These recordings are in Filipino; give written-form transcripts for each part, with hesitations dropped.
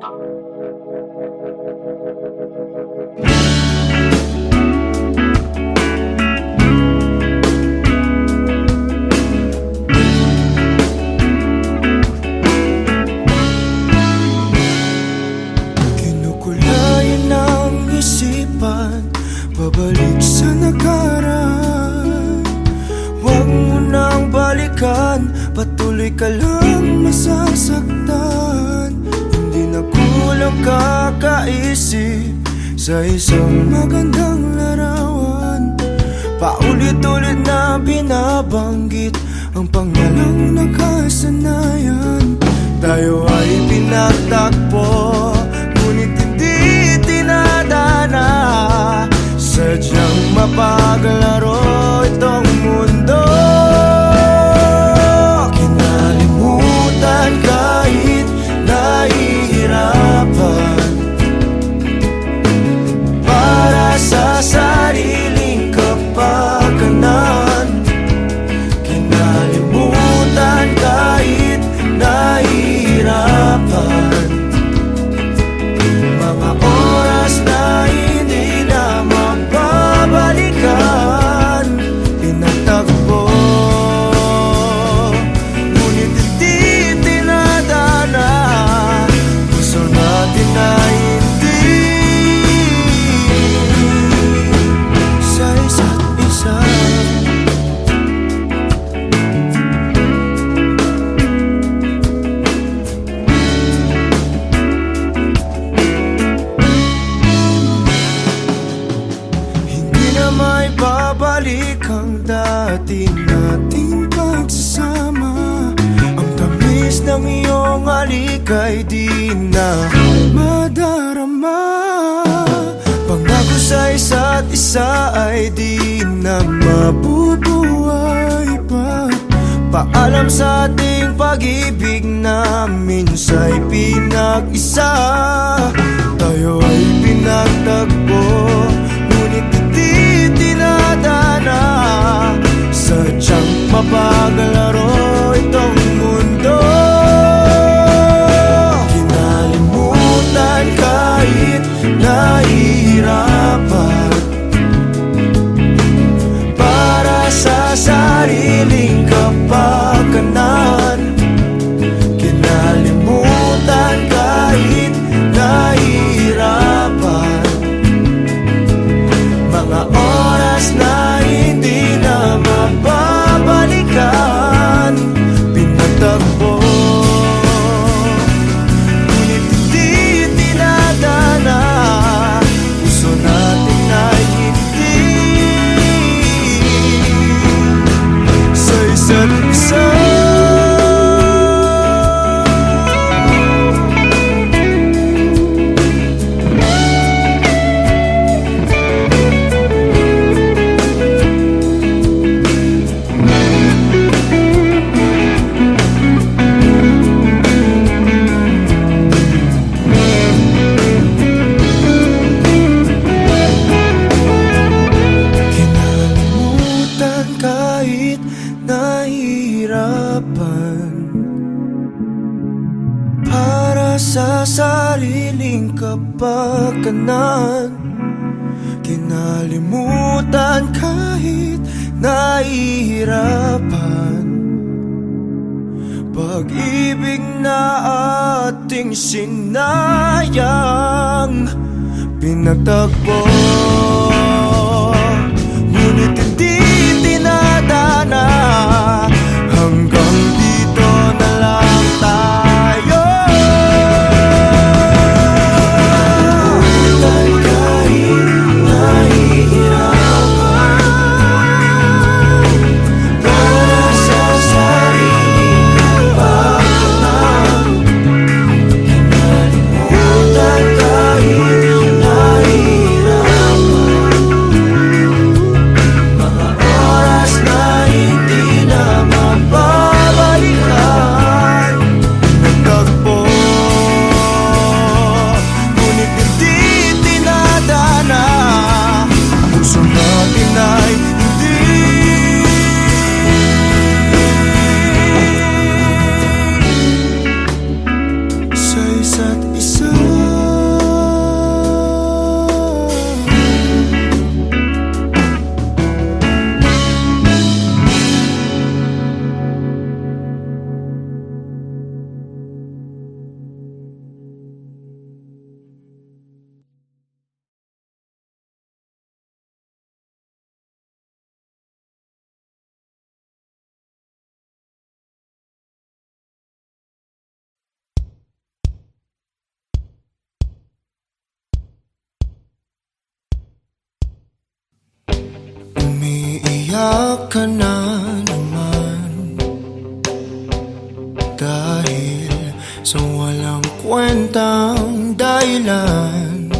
Kinukulayan ng isipan, pabalik sa nakaraan. Huwag mo nang balikan, patuloy ka lang masasaktan. Hindi na kulang kakaisip sa isang magandang larawan. Paulit-ulit na binabanggit ang pangalang nakasanayan. Tayo ay pinagtagpo, ngunit hindi tinadana. Sadyang mapaglaro itong mundo. Kinalimutan kahit nahihirapan, para sa sariling kapakanan. Kinalimutan kahit nahihirapan, mga oras na hindi na mababalikan. Pinagtagpo, ngunit hindi tinadana. Gusto natin na hindi sa isa't isa. May babalik ang dati nating pagsasama. Ang tamis ng iyong halik ay di na madarama. Pangako sa isa't isa ay di na mabubuhay pa. Paalam sa ating pag-ibig na minsa'y pinag-isa. Tayo ay pinagtagpo, ngunit hindi tinadana. Sadyang mapaglaro itong mundo. Kinalimutan kahit nahihirapan, para sa sariling kapakanan. Kinalimutan kahit nahihirapan, mga oras na hindi na mababalikan. Pinagtagpo, ngunit hindi tinadana. Gusto natin na hindi sa isa't isa. Kahit nahihirapan, para sa sariling kapakanan. Kinalimutan kahit nahihirapan, pag-ibig na ating sinayang. Pinagtagpo, ngunit hindi tinadana. Hanggang dito na lang tayo. Kahit nahihirapan, para sa sariling kapakanan. Kinalimutan kahit nahihirapan, mga oras na hindi na Iyak ka na naman dahil sa walang kwentang dahilan.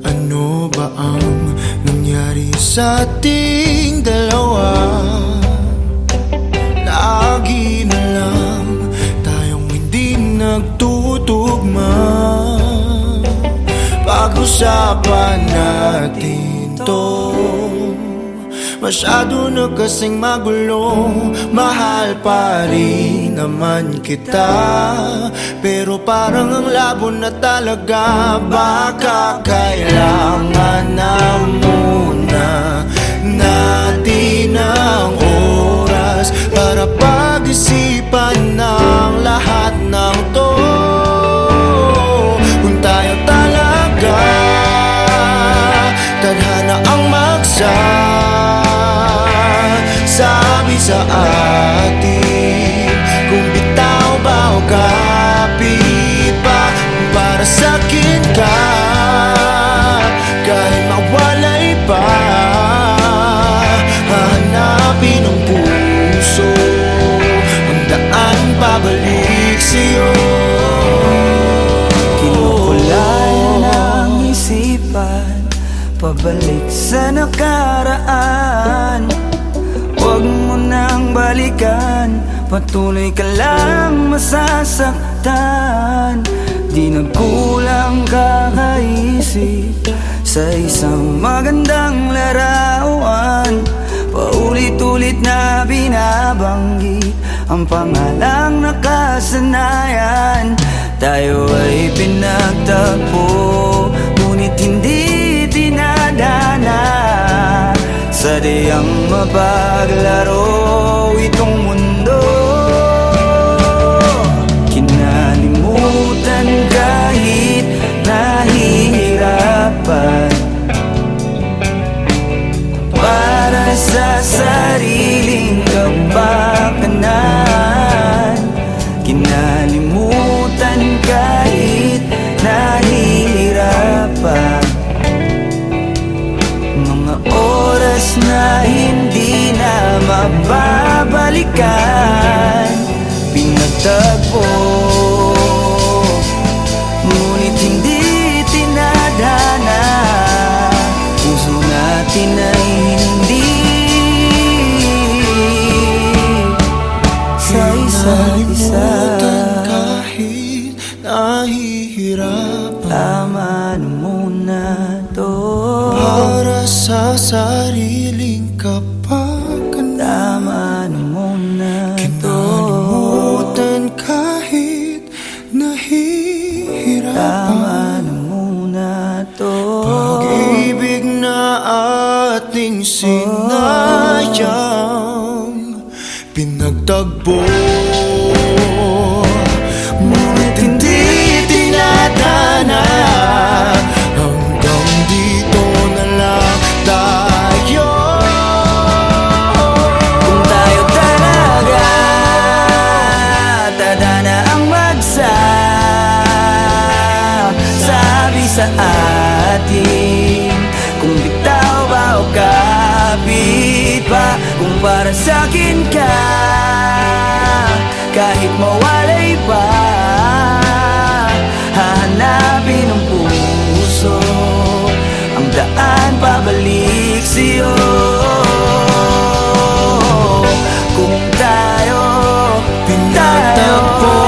Ano ba ang nangyari sa ating dalawa? Lagi na lang tayong hindi nagtutugma. Pag-usapan natin to, masyado na kasing magulo. Mahal pa rin naman kita, pero parang ang labo na talaga. Baka kailangan na muna natin ang oras para pag-isipan ng lahat ng to. Kung tayo talaga tadhana ang sabi sa atin, kung bitaw ba o kapit pa. Para sa'kin ka, kahit mawalay pa, hahanapin ng puso ang daan pabalik sa'yo. Kinukulayan ang isipan, pabalik sa nakaraan. Huwag mo nang balikan, patuloy ka lang masasaktan. Di nagkulang kakaisip sa isang magandang larawan. Paulit-ulit na binabanggit ang pangalang nakasanayan. Tayo ay pinagtagpo, ngunit hindi dinadana. Sadyang mapaglaro itong mundo. Kinalimutan kahit nahihirapan, para sa sariling kapakanan. Kinalimutan kahit nahihirapan, mga oras na hindi na mababalikan. Pinagtagpo, ngunit hindi tinadhana. Puso natin ay hindi sa isa't isa. Kahit nahihirapan, tama na muna to. para sa sariling kapakanan. Tama na muna to. Kinalimutan kahit nahihirapan. Tama na muna to. Pag-ibig na ating sinayang, pinagtagpo, ngunit hindi tinadhana. Hanggang dito na lang tayo. Kung tayo talaga tadhana ang sabi sa atin, kung bitaw ba o kapit pa. Kung para sa'kin ka, kahit mawalay pa, hahanapin ng puso ang daan pabalik sa'yo. Kung tayo Pinagtagpo,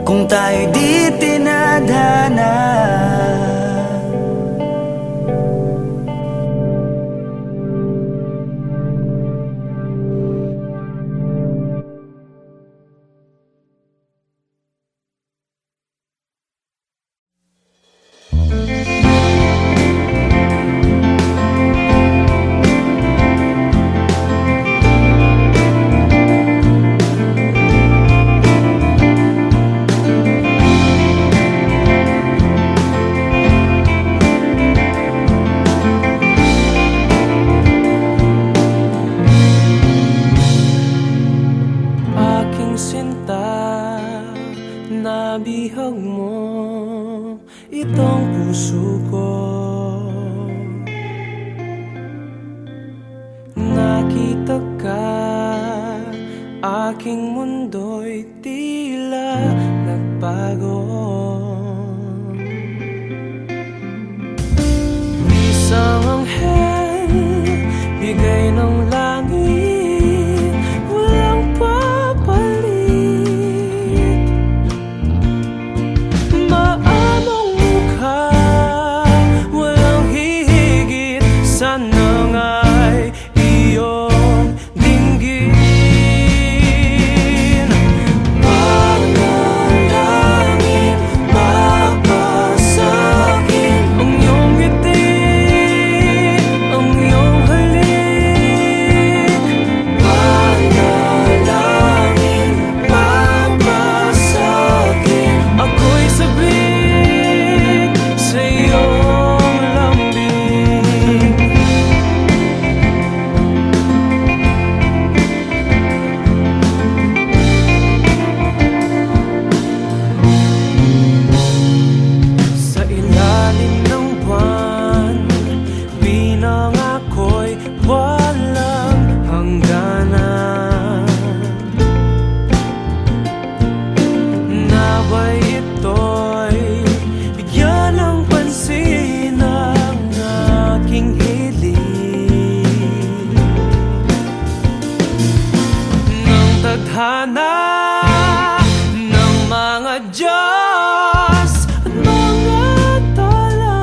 kung tayo di tinadhana. Nabihag mo itong puso ko. Nakita ka, aking mundo'y tila nagbago. Isang anghel, bigay ng langit, walang papalit. Maamong mukha, walang hihigit, sana nga'y iyong dinggin. Panalangin, mapasakit ang iyong ngiti, ang iyong halik. Panalangin, mapasakit, ako'y sabik sa iyong lambing. Sa ilalim ng buwan, binang ako'y walang hangganan. Naway ito'y bigyan ng pansin ang aking hiling. Ng tadhana ng mga Diyos at mga tala,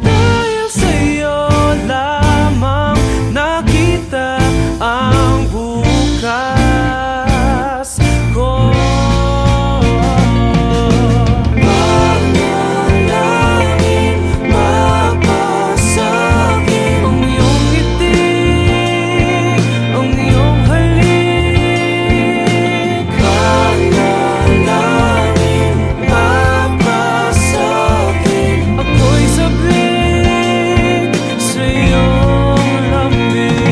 dahil sa'yo lamang nakita ang bukas ko. Panalangin, mapasakit ang iyong ngiti, ang iyong halik. Panalangin, mapasakit, ako'y sabik sa iyong lambing.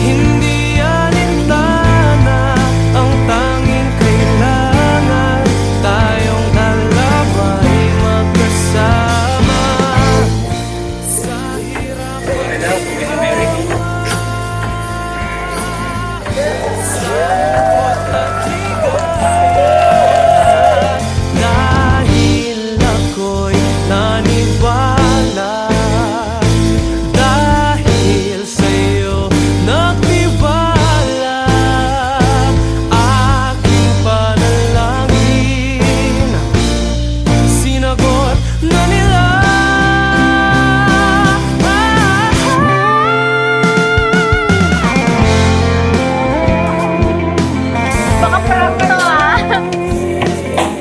Hindi alintana ang tanging kailangan, tayong dalawa'y magkasama sa hirap at dahil ako'y naniwala, dahil sa'yo nagtiwala, aking panalangin sinagot na nila. Baka prank to ah.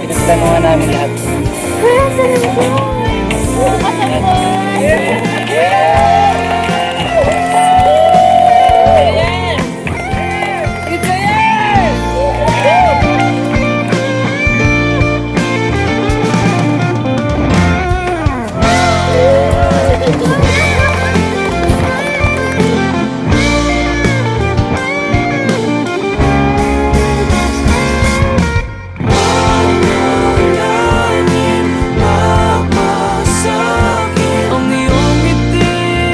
Pinagtanungan namin lahat. Kuya, saan mo? Asan mo? Panalangin, mapasakit ang iyong ngiti,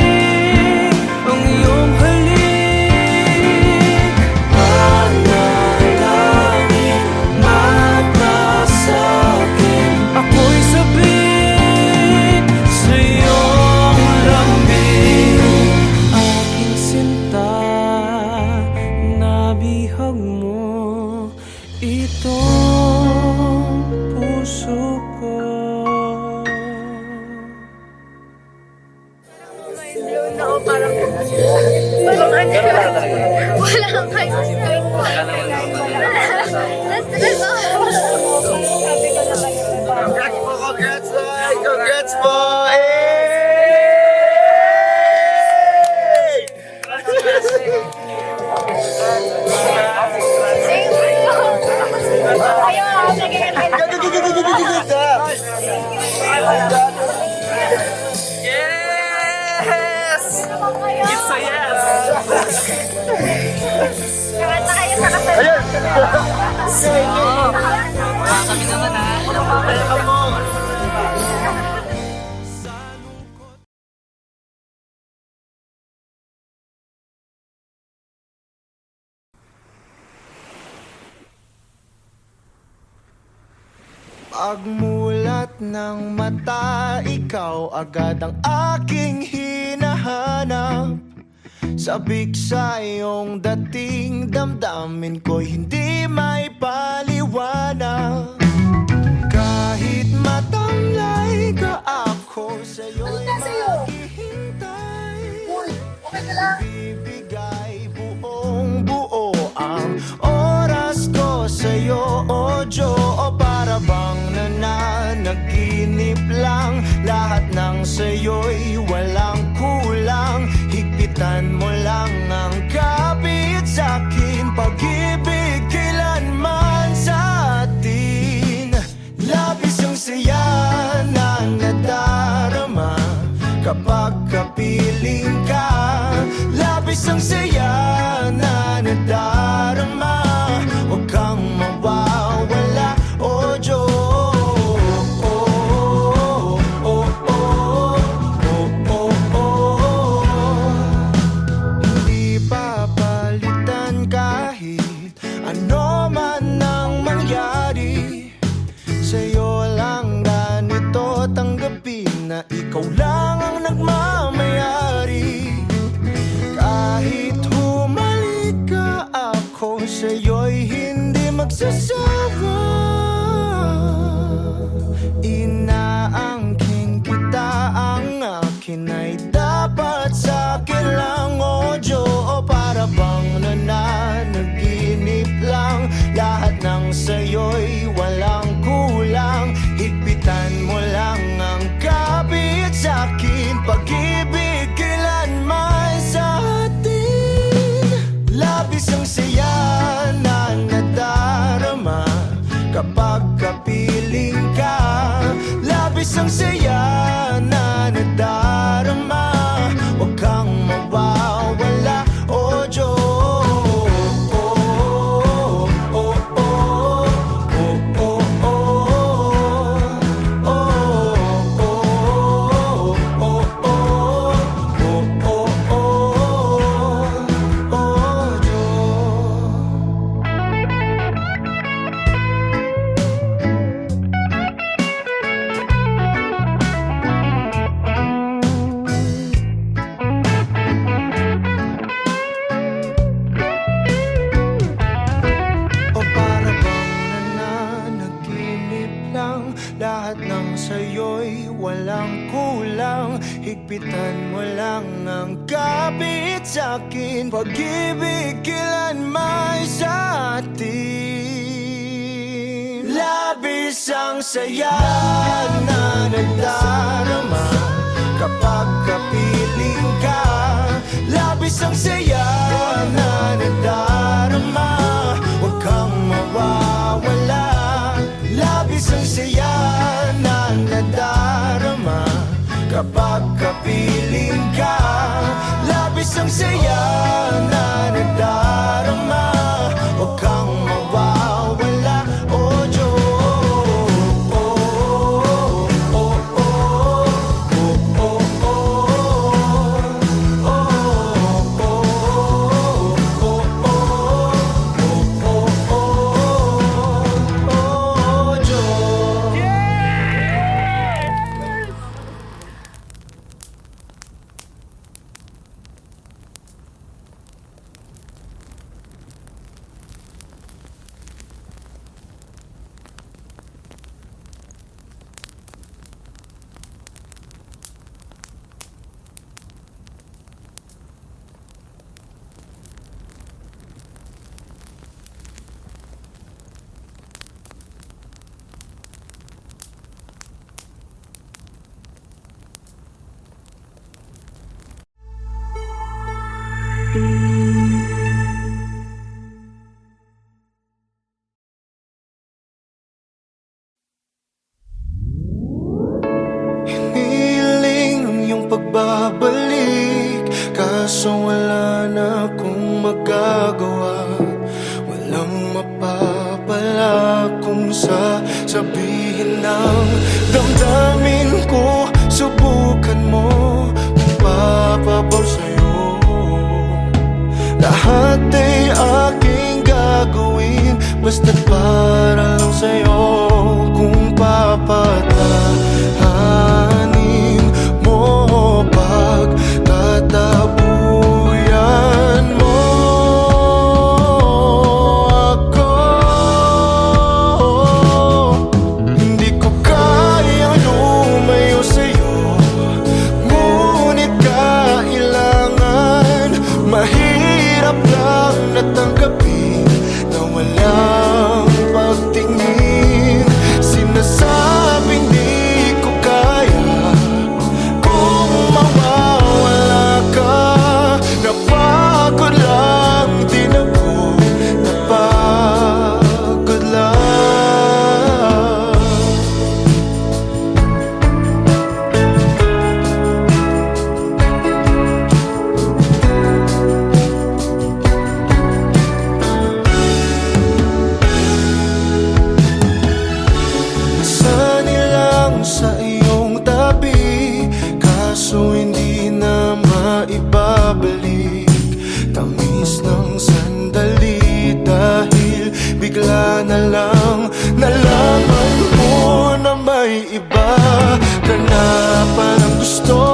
Pagmulat ng mata, ikaw agad ang aking hinahanap. Sabik sa iyong dating, damdamin ko'y hindi may paliwanag. Kahit matamlay ka, ako sa'yo'y maghihintay. Bibigay buong buo ang oras ko sa'yo, o Diyo. O para bang nananaginip lang, lahat ng sa'yo'y walang kulang. Higpitan mo lang ang kapit sa'kin, pag-ibig kailanman sa atin. Labis ang saya na nadarama kapag kapiling ka. Labis ang saya na nadarama, huwag kang mawawala, o Diyos. Hindi papalitan kahit ano man ang mangyari. Sa'yo lang ganito tanggapin na ikaw lang ang nagmamayari. Kahit humalik ka, ako sa'yo'y hindi magsasawa. Inaangkin kita, ang akin ay dapat sa'kin lang, o Diyo. O para bang nananaginip lang, lahat ng sa'yo'y walang kulang. Higpitan mo lang ang kapit sa'kin, pag-ibig kailanman sa atin. Labis ang saya na nadarama kapag kapiling ka. Labis ang saya na nadarama, huwag kang mawawala, o Diyos. Lahat ng sa'yo'y walang kulang. Higpitan mo lang ang kapit sa'kin, pag-ibig kailanman sa atin. Labis ang saya na nadarama kapag kapiling ka. Labis ang saya na nadarama, huwag kang mawawala. Labis ang saya na nadarama kapag kapiling ka. Labis ang saya na nadarama, huwag kang mawawala, o Diyos. Hiniling ang iyong pagbabalik, kaso wala na akong magagawa. Walang mapapala kung sasabihin Sabihin ng damdamin ko, subukan mo kung papabor sa'yo. Lahat ay aking gagawin, basta't para lang sa'yo. Kung papatahanin mo, pagtatabuyan mo ako. Hindi ko kayang lumayo sa'yo, ngunit kailangan. Mahirap lang natanggapin na walang pagtingin. Sinasabing di ko kaya kung mawawala ka. Napagod lang din ako, napagod lang. Sanilang sa iyong tabi, kaso hindi na maibabalik. Tamis ng sandali dahil bigla na lang nalaman mo na may iba ka na palang gusto.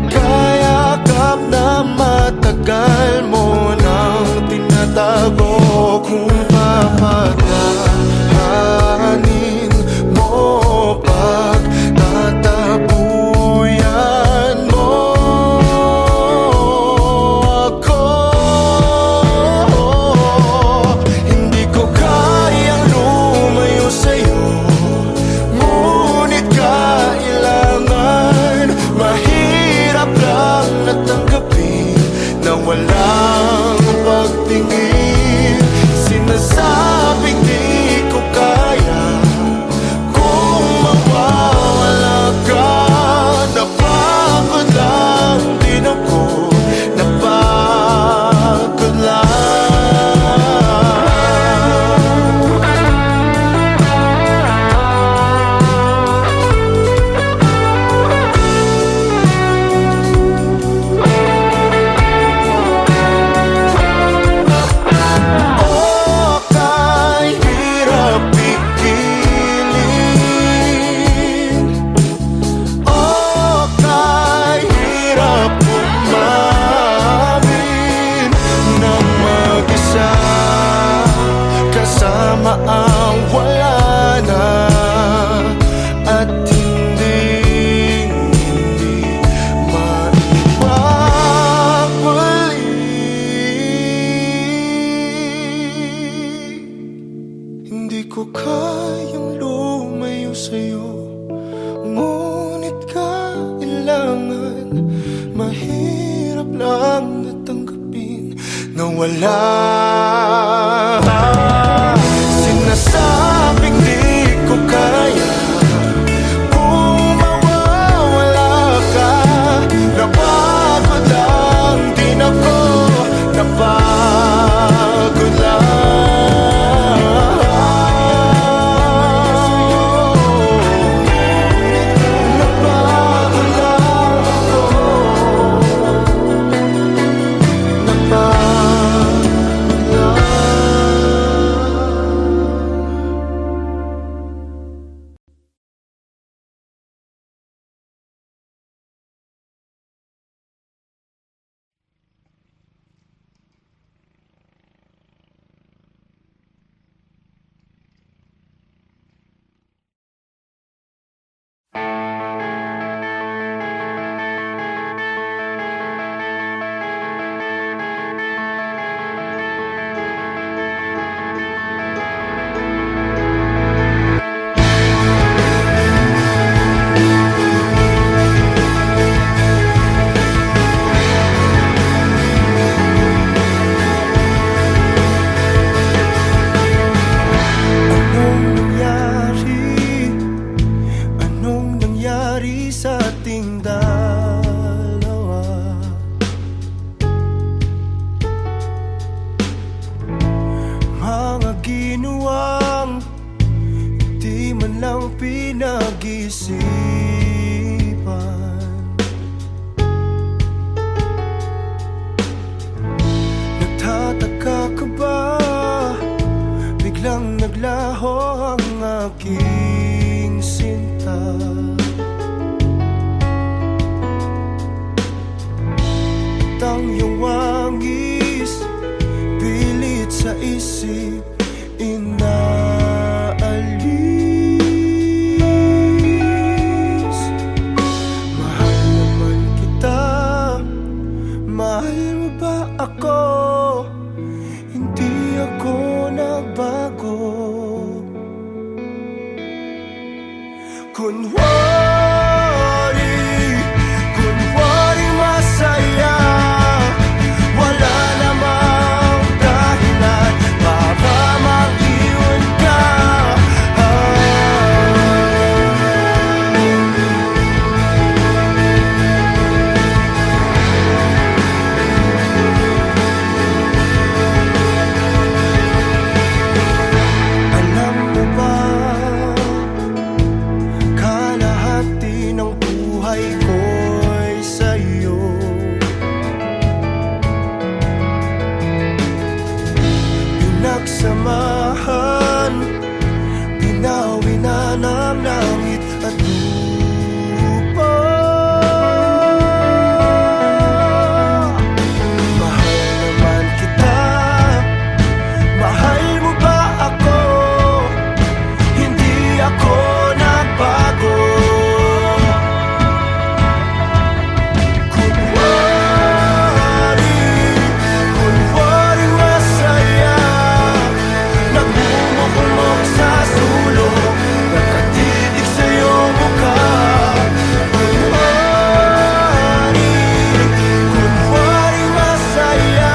Kayakap na matagal mo nang tinatago. Kung papatahanin mo, pagtatabuyan mo ako. Hindi ko kayang lumayo sa'yo, ngunit kailangan. Mahirap lang natanggapin na walang pagtingin. Sinasabing di ko kaya kung mawawala ka. Napagod lang din ako, napagod ang wala na at hindi maibabalik. Hindi ko kayang lumayo sa'yo, ngunit kailangan. Mahirap lang natanggapin na wala. Sinasabing di ko kaya kung mawawala ka. Napagod lang din ako, napagod lang. Napagod lang ako, napagod lang. ang aking sinta. Tang iyong wangis, pilit sa isip, inaalis. Mahal naman kita, mahal mo ba ako? Hindi ako nagbago. Kunwari masaya, wala namang dahilan para mag-iwan ka. Alam mo ba, kalahati ng buhay ko'y sa'yo. Pinagsamahan, pinawi na ng langit at lupa. Mahal naman kita, mahal mo ba ako? Hindi ako nagbago. Kunwari masaya, nagmumukmok sa sulok, nakatitig sa iyong mukha. Kunwari masaya,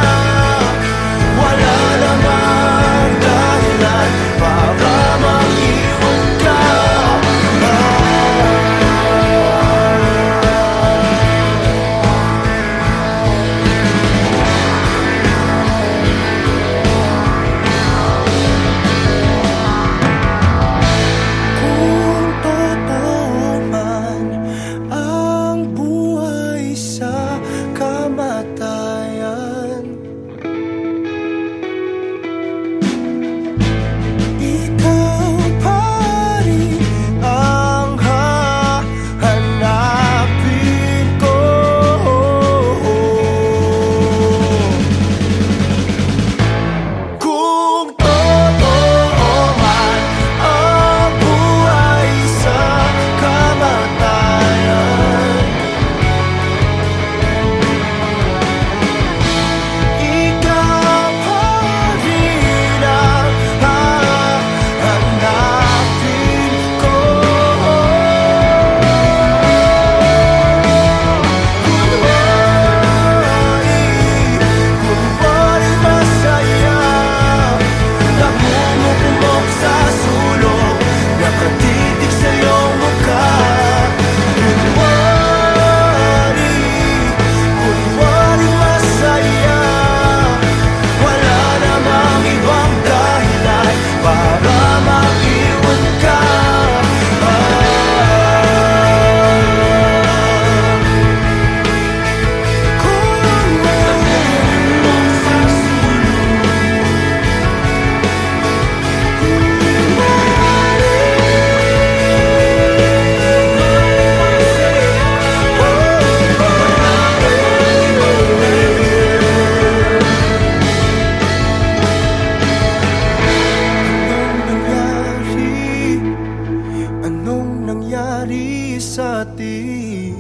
wala namang dahilan para mag-iwan ka. Kung totoo man ang buhay sa kamatayan, ikaw pa rin ang hahanapin ko. Kung totoo man ang buhay sa kamatayan, ikaw pa rin ang hahanapin ko. Kunwari masaya, nagmumukmok sa sulok, nakatitig sa iyong mukha. Kunwari masaya, wala namang ibang dahilan para mag-iwan ka. Anong nangyari sa atin?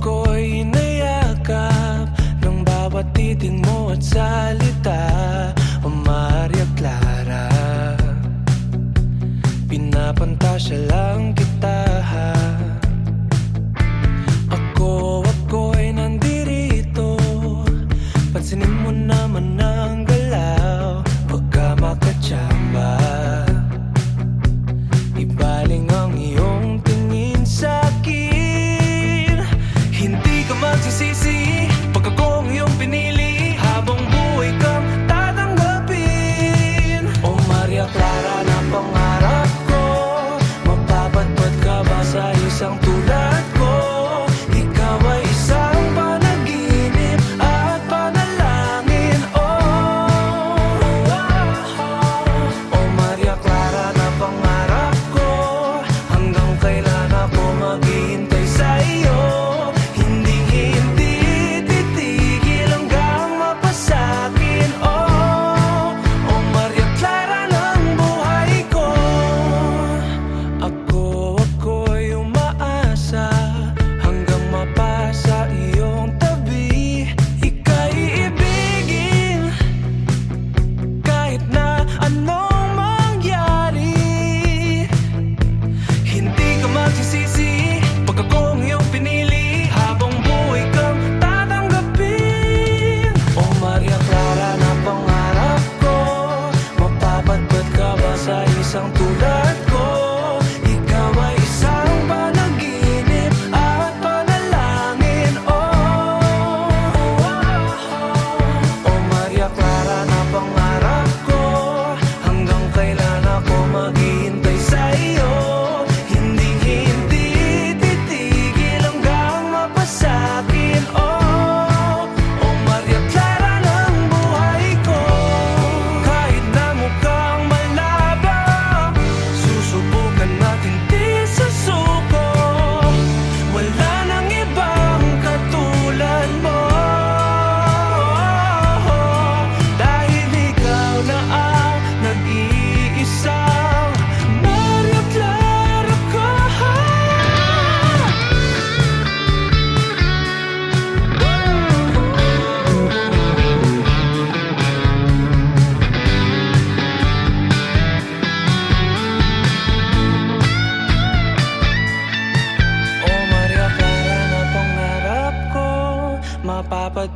Ako'y inayakap ng bawat titig mo at salita. O Maria Clara, pinapantasya lang kita. Ako'y nandirito, pansinin mo naman ang galaw. Pagka makatsamba, ibaling ang iyong tingin sa'kin. Hindi ka magsisisi pag ako ang iyong pinili. Habang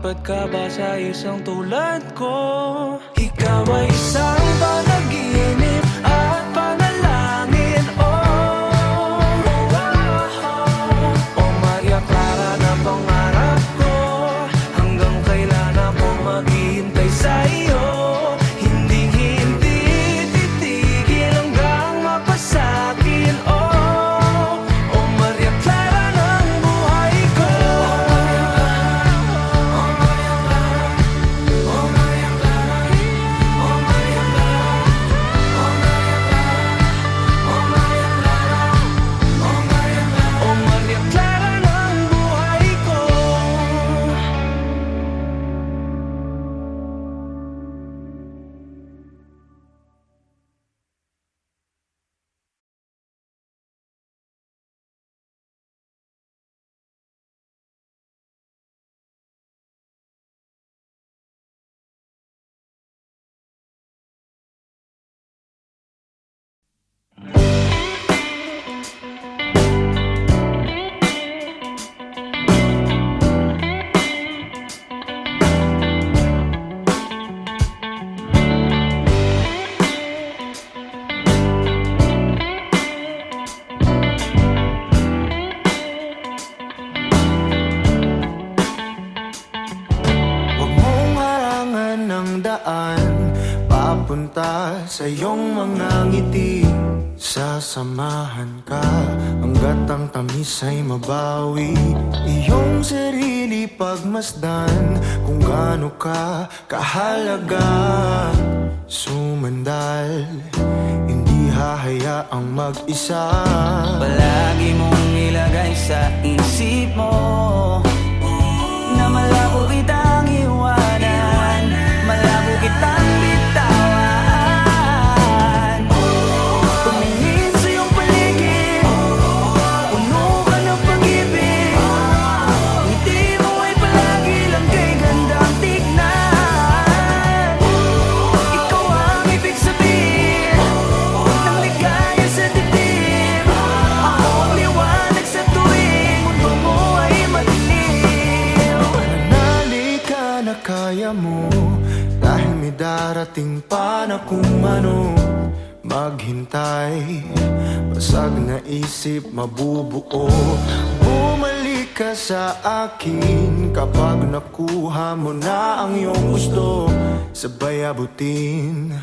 Malilipat ka ba sa isang tulad ko? Ikaw ay isang panaginip at panalangin. O Maria Clara na pangarap ko, hanggang kailan ako maghihintay sa iyo. Hinding-hindi titigil hanggang mapasakin. O Maria Clara ng buhay ko. O Maria Clara ng buhay ko. Huwag mong harangan ng daan papunta sa iyong mga ngiti. Sasamahan ka hanggat ang tamis ay mabawi. Iyong sarili pagmasdan kung gaano ka kahalaga. Sumandal, hindi hahayaang mag-isa. Palagi mong ilagay sa isip mo na malabo kitang iwanan, malabo kitang bitawan. Tumingin sa iyong paligid, puno ka ng pag-ibig. Ngiti mo ay palagi lang kay gandang tignan. Ikaw ang ibig sabihin ng ligaya sa dibdib. Ako ang liwanag sa tuwing mundo mo ay madilim. Manali ka na kaya mo, dahil may darating pa na kung ano. Maghintay, basag na isip mabubuo. Bumalik ka sa akin kapag nakuha mo na ang iyong gusto. Sabay abutin,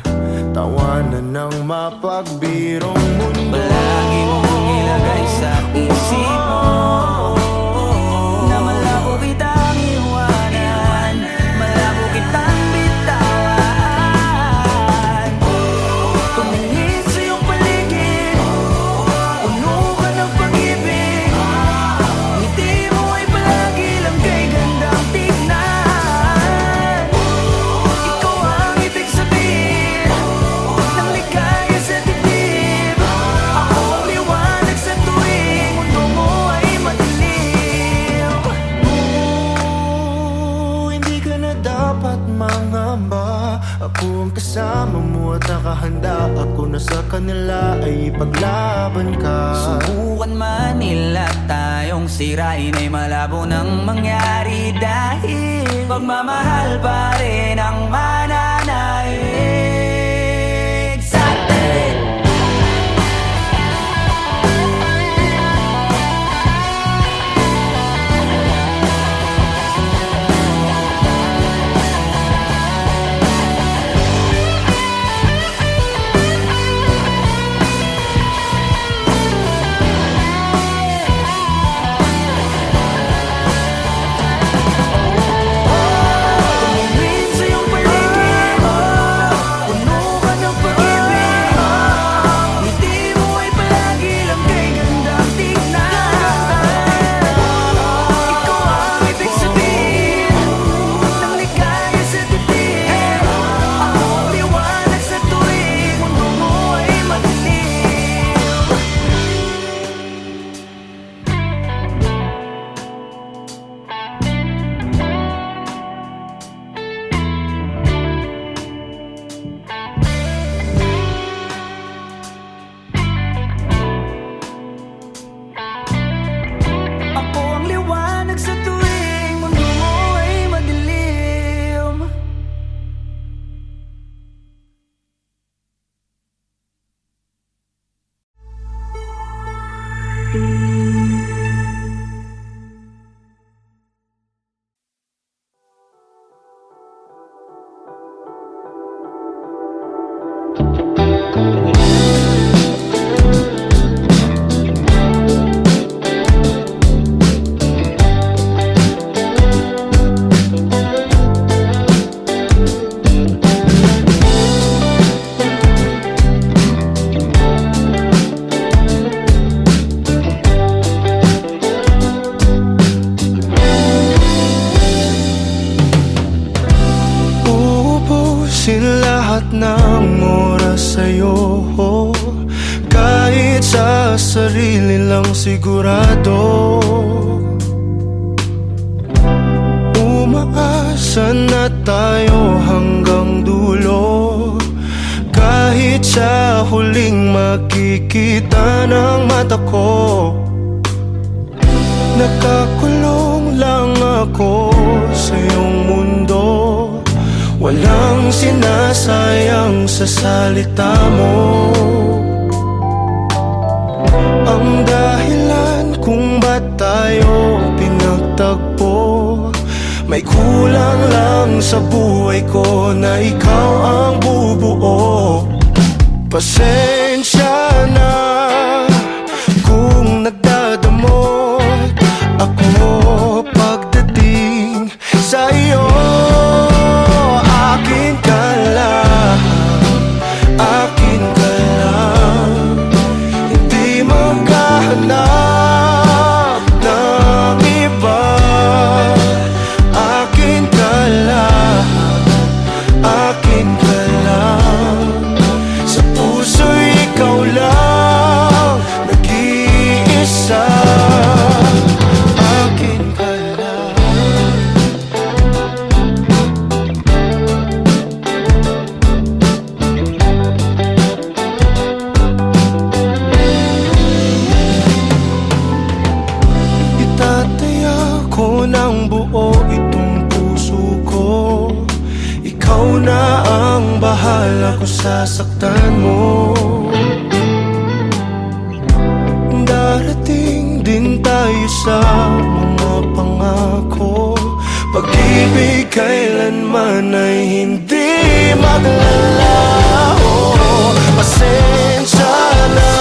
tawanan ng mapagbirong mundo. Palagi mong ilagay sa isip mo na malabo kitang iwanan, malabo kitang bitawan. Tumingin sa iyong paligid, puno ka ng pag-ibig. Ngiti mo ay palagi lang kay gandang tignan. Ikaw ang ibig sabihin ng ligaya sa dibdib. Ako ang liwanag sa tuwing mundo mo ay madilim. Hindi ka na dapat mangamba. Ako ang kasama mo at nakahanda. Ako na sa kanila ay ipaglaban ka. Subukan man nila tayong sirain ay malabo nang mangyari, dahil pagmamahal pa rin ang mananaig sa atin. Tumingin sa iyong Ubusin lahat ng oras sa'yo, kahit sa sarili lang sigurado. Umaasa na tayo hanggang dulo, kahit sa huling makikita ng mata ko. Nakakulong lang ako sa iyong mundo, walang sinasayang sa salita mo. Ang dahilan kung ba't tayo pinagtagpo, may kulang lang sa buhay ko na ikaw ang bubuo. Pasensya na kung nagdadamot ako pagdating sa iyo. Akin ka lang, akin ka lang, hindi maghahanap ng iba. Akin ka lang, akin ka lang, sa puso'y ikaw lang nag-iisa. Akin ka lang. Itataya ko ng buo itong puso ko, ikaw na ang bahala kung sasaktan mo. Darating din tayo sa mga pangako, pag-ibig kailanman ay hindi maglalaho. Pasensya na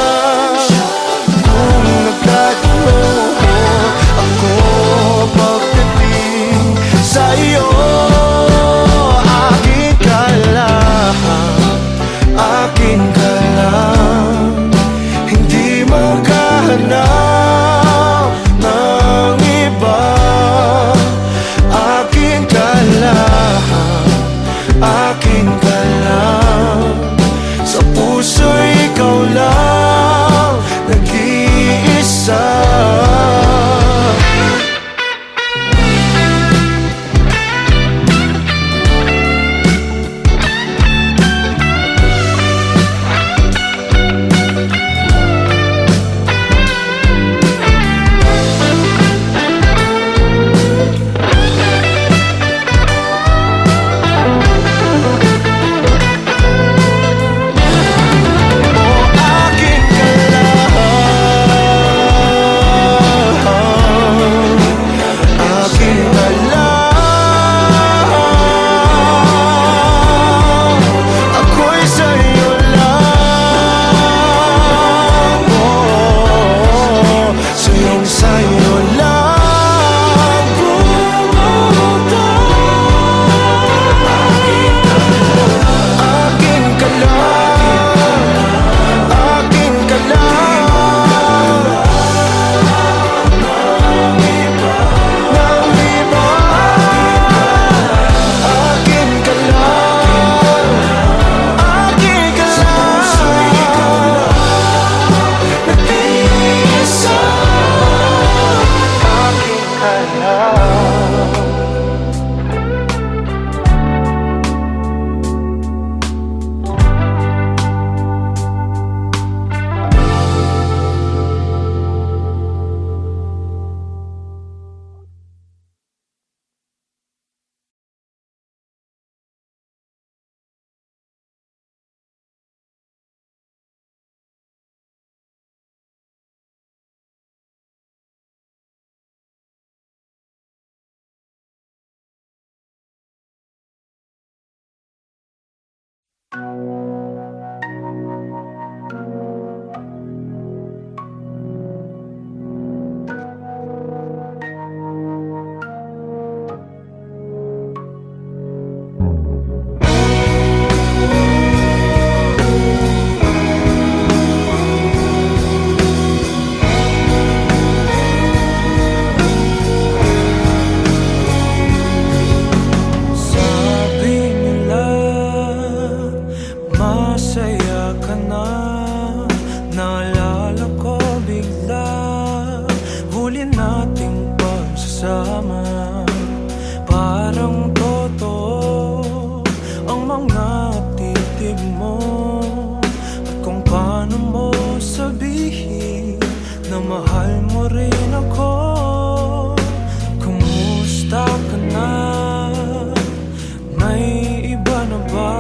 kung nagkatalo ako pagdating sa iyo. Akin ka lang, akin ka lang, hindi maghahanap ng iba. Akin ka lang, akin ka lang, sa puso'y ikaw lang mga titig mo at kung paano mo sabihin na mahal mo rin ako. Kumusta ka na? May iba na ba?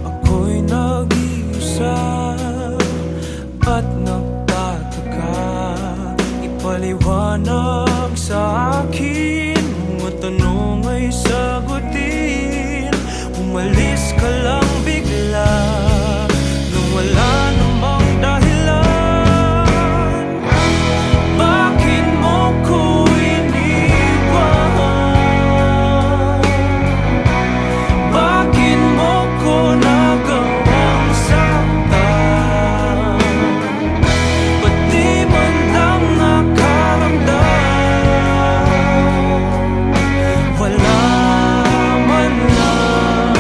Ako'y nag-iisa at nagtataka. Ipaliwanag sa akin, mga tanong ay sagutin. Umalis ka lang bigla nang wala namang dahilan. Bakit mo ko iniwan? Bakit mo ko nagawang saktan? Ba't di man lang nakaramdam? Wala man lang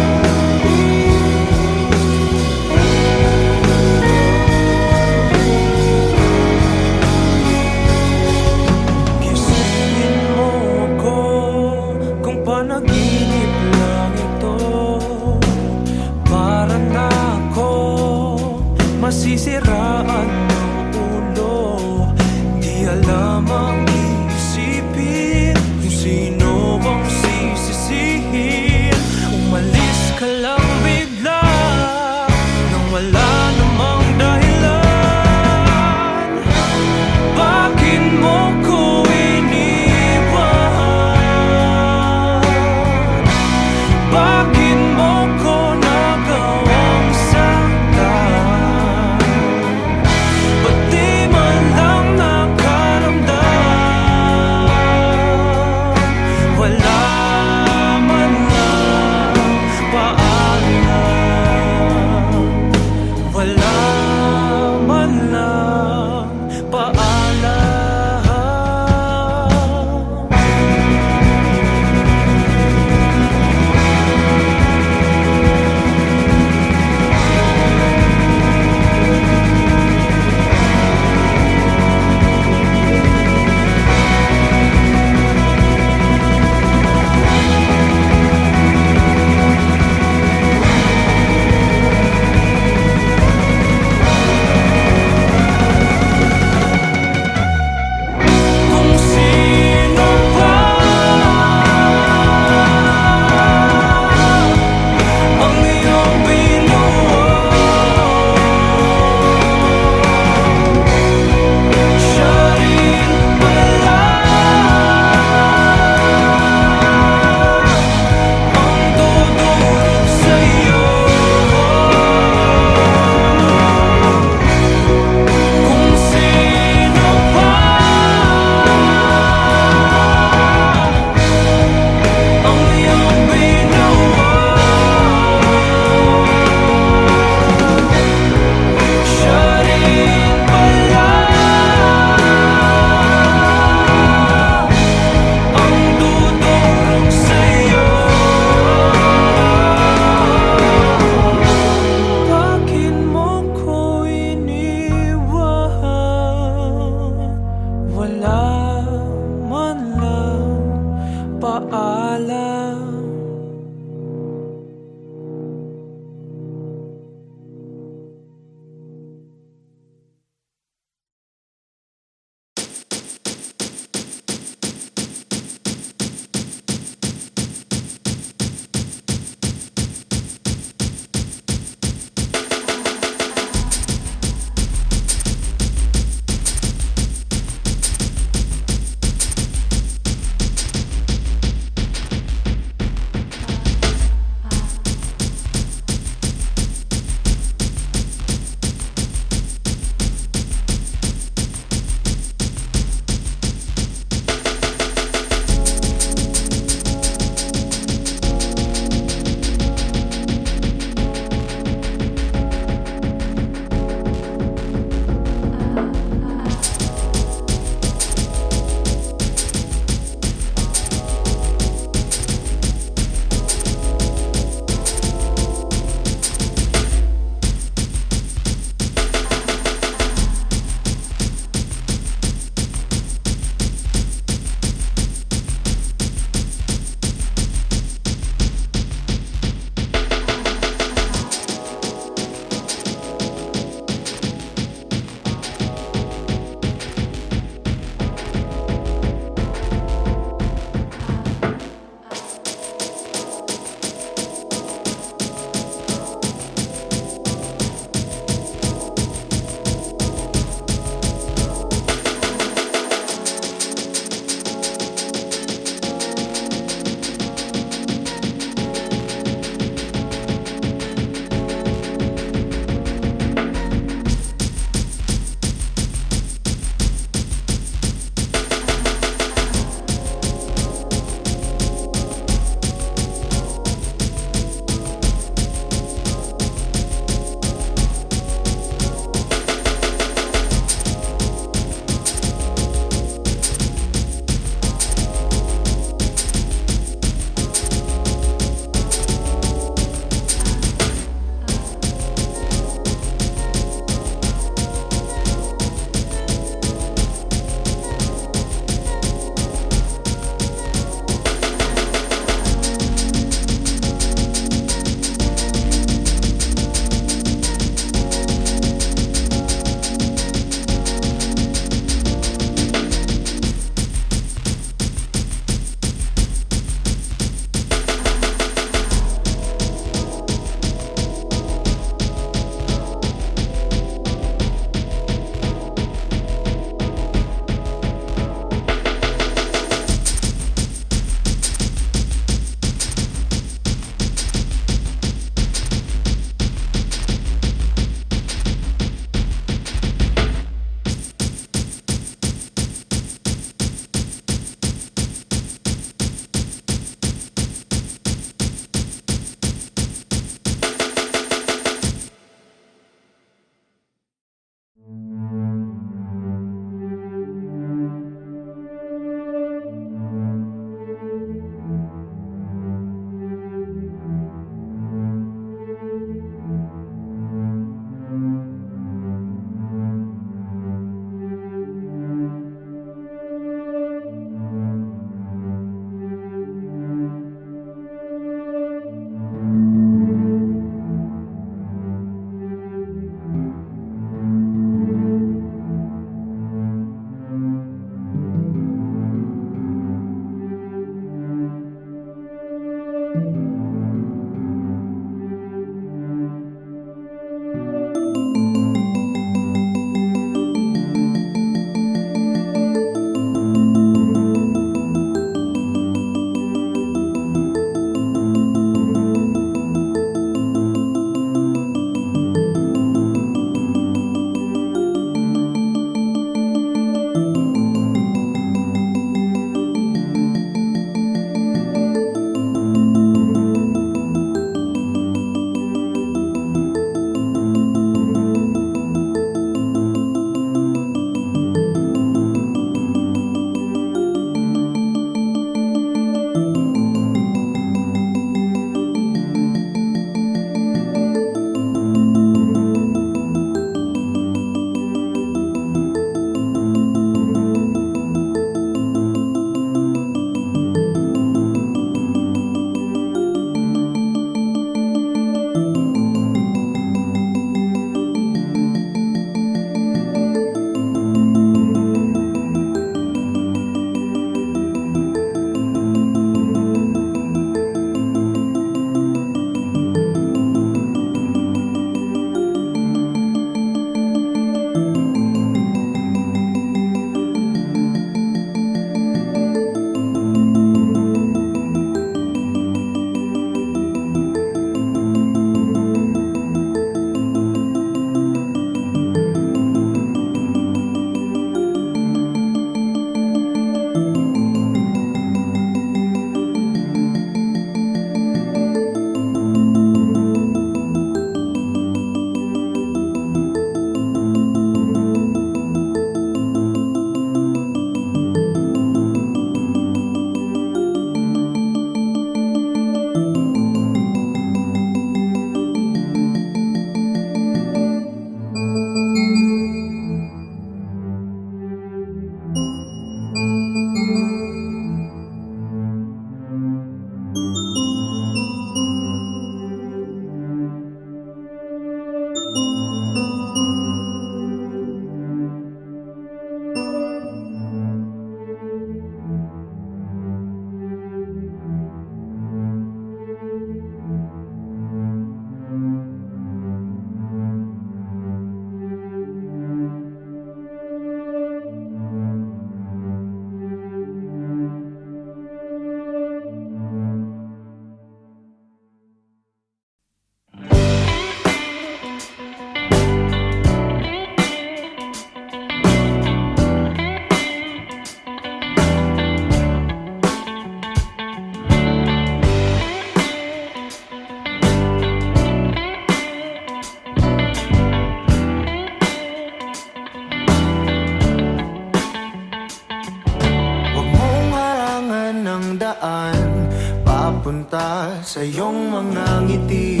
daan papunta sa iyong mga ngiti.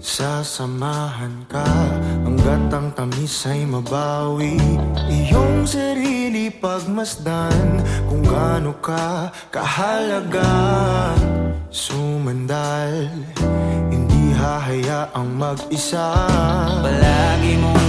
Sasamahan ka hanggat ang tamis ay mabawi. Iyong sarili pagmasdan kung gaano ka kahalaga. Sumandal, hindi hahayaang mag-isa. Palagi mong